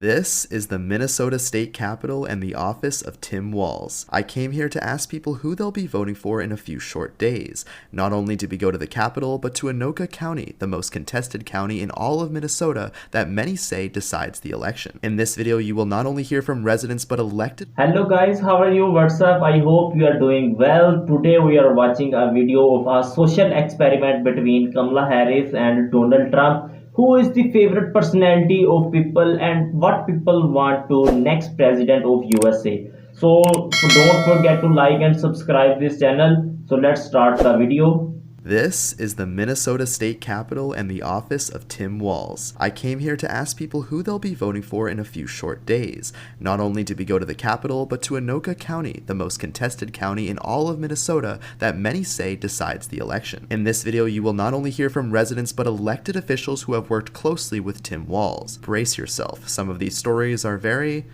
This is the Minnesota State Capitol and the office of Tim Walz. I came here to ask people who they'll be voting for in a few short days. Not only did we go to the Capitol, but to Anoka County, the most contested county in all of Minnesota that many say decides the election. In this video, you will not only hear from residents but elected. Hello guys, how are you? What's up? I hope you are doing well. Today we are watching a video of a social experiment between Kamala Harris and Donald Trump. Who is the favorite personality of people and what people want to next president of USA? So don't forget to like and subscribe this channel. So let's start the video. This is the Minnesota State Capitol and the office of Tim Walz. I came here to ask people who they'll be voting for in a few short days. Not only did we go to the Capitol, but to Anoka County, the most contested county in all of Minnesota that many say decides the election. In this video, you will not only hear from residents but elected officials who have worked closely with Tim Walz. Brace yourself. Some of these stories are very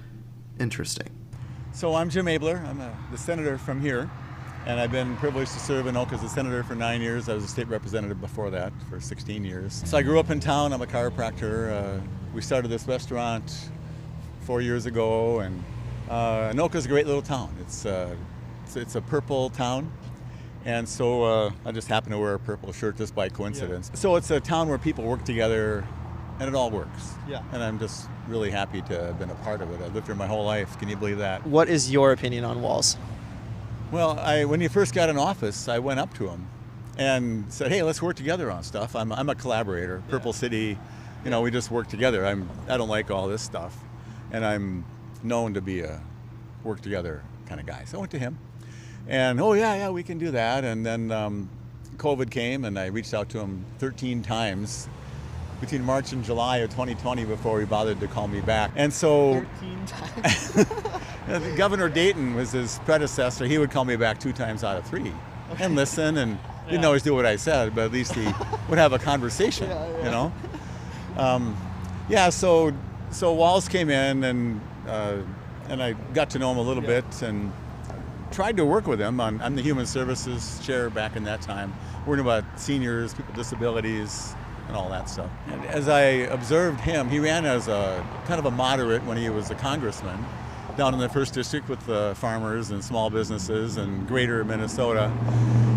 interesting. So I'm Jim Abler. I'm the senator from here. And I've been privileged to serve in Anoka as a senator for 9 years. I was a state representative before that for 16 years. So I grew up in town. I'm a chiropractor. We started this restaurant 4 years ago, and Anoka is a great little town. It's a purple town, and so I just happen to wear a purple shirt just by coincidence. Yeah. So it's a town where people work together, and it all works. Yeah. And I'm just really happy to have been a part of it. I've lived here my whole life. Can you believe that? What is your opinion on Walz? Well, when he first got in office, I went up to him and said, "Hey, let's work together on stuff." I'm a collaborator. Purple City, you know, we just work together. I don't like all this stuff, and I'm known to be a work together kind of guy. So I went to him, and oh yeah, we can do that. And then COVID came, and I reached out to him 13 times between March and July of 2020 before he bothered to call me back. And so 13 times. Governor Dayton was his predecessor. He would call me back 2 times out of 3 and listen, and he didn't always do what I said, but at least he would have a conversation, you know? So Walz came in, and I got to know him a little bit and tried to work with him. I'm the Human Services Chair back in that time, working about seniors, people with disabilities, and all that stuff. And as I observed him, he ran as a kind of a moderate when he was a congressman down in the 1st District with the farmers and small businesses and greater Minnesota.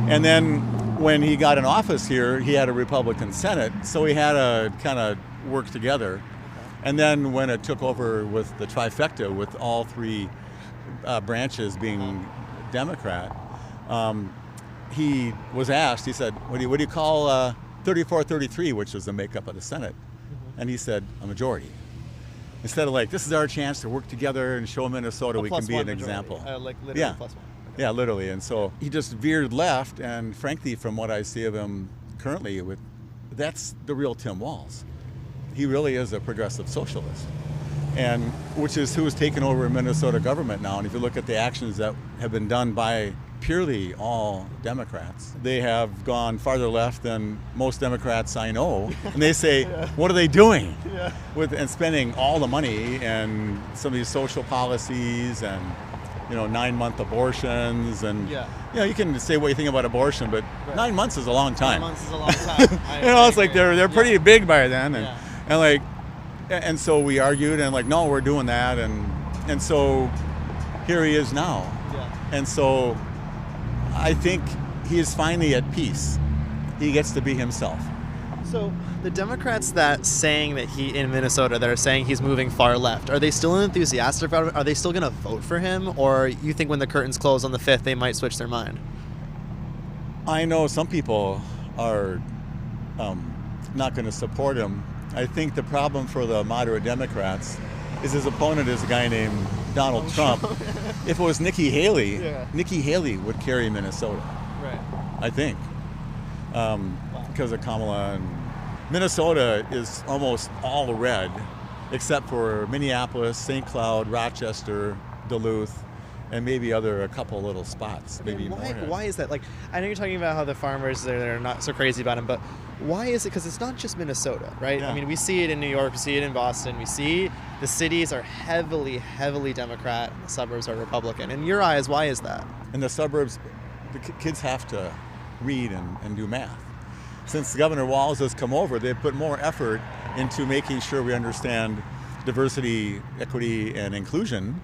And then when he got in office here, he had a Republican Senate, so he had to kind of work together. And then when it took over with the trifecta, with all 3 branches being Democrat, he was asked, he said, what do you call 34-33, which was the makeup of the Senate? And he said, a majority. Instead of like, this is our chance to work together and show Minnesota we can be an example. Like literally yeah. +1. Okay. Yeah, literally. And so he just veered left, and frankly, from what I see of him currently, that's the real Tim Walz. He really is a progressive socialist, and which is who has taken over Minnesota government now. And if you look at the actions that have been done by purely all Democrats, they have gone farther left than most Democrats I know. And they say, what are they doing? And spending all the money and some of these social policies and 9-month abortions and you can say what you think about abortion, but 9 months is a long time. 9 months is a long time. It's like they're pretty big by then, and so we argued and no, we're doing that, and so here he is now. And so I think he is finally at peace. He gets to be himself. So the Democrats that saying that in Minnesota that are saying he's moving far left, are they still enthusiastic about it? Are they still going to vote for him? Or you think when the curtains close on the 5th, they might switch their mind? I know some people are not going to support him. I think the problem for the moderate Democrats is his opponent is a guy named Donald Trump. If it was Nikki Haley, Nikki Haley would carry Minnesota. Right. I think. Because of Kamala. And Minnesota is almost all red, except for Minneapolis, St. Cloud, Rochester, Duluth, and maybe a couple little spots, maybe more. Why is that? Like, I know you're talking about how the farmers, they're not so crazy about him, but why is it? Because it's not just Minnesota, right? I mean, we see it in New York, we see it in Boston, we see the cities are heavily Democrat, and the suburbs are Republican. In your eyes, why is that? In the suburbs, the kids have to read and do math. Since Governor Walz has come over, they've put more effort into making sure we understand diversity, equity, and inclusion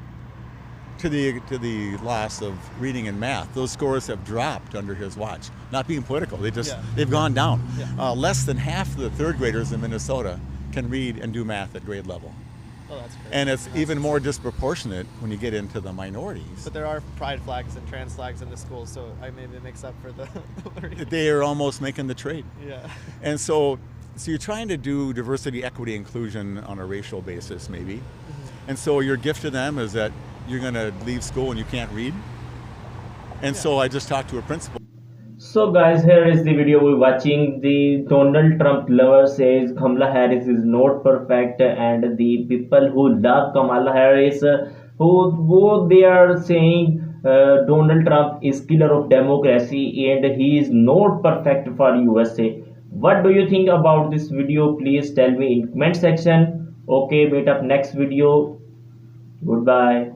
to the loss of reading and math. Those scores have dropped under his watch. Not being political, they've gone down. Yeah. Less than half of the third graders in Minnesota can read and do math at grade level. Oh, that's crazy. And it's even more disproportionate when you get into the minorities. But there are pride flags and trans flags in the schools, so I maybe it makes up for the learning. They are almost making the trade. Yeah. And so you're trying to do diversity, equity, inclusion on a racial basis, maybe. And so your gift to them is that you're going to leave school and you can't read. And so I just talked to a principal. So guys, here is the video we're watching. The Donald Trump lover says Kamala Harris is not perfect, and the people who love Kamala Harris, who they are saying Donald Trump is killer of democracy and he is not perfect for USA. What do you think about this video? Please tell me in comment section. Okay, meet up next video. Goodbye.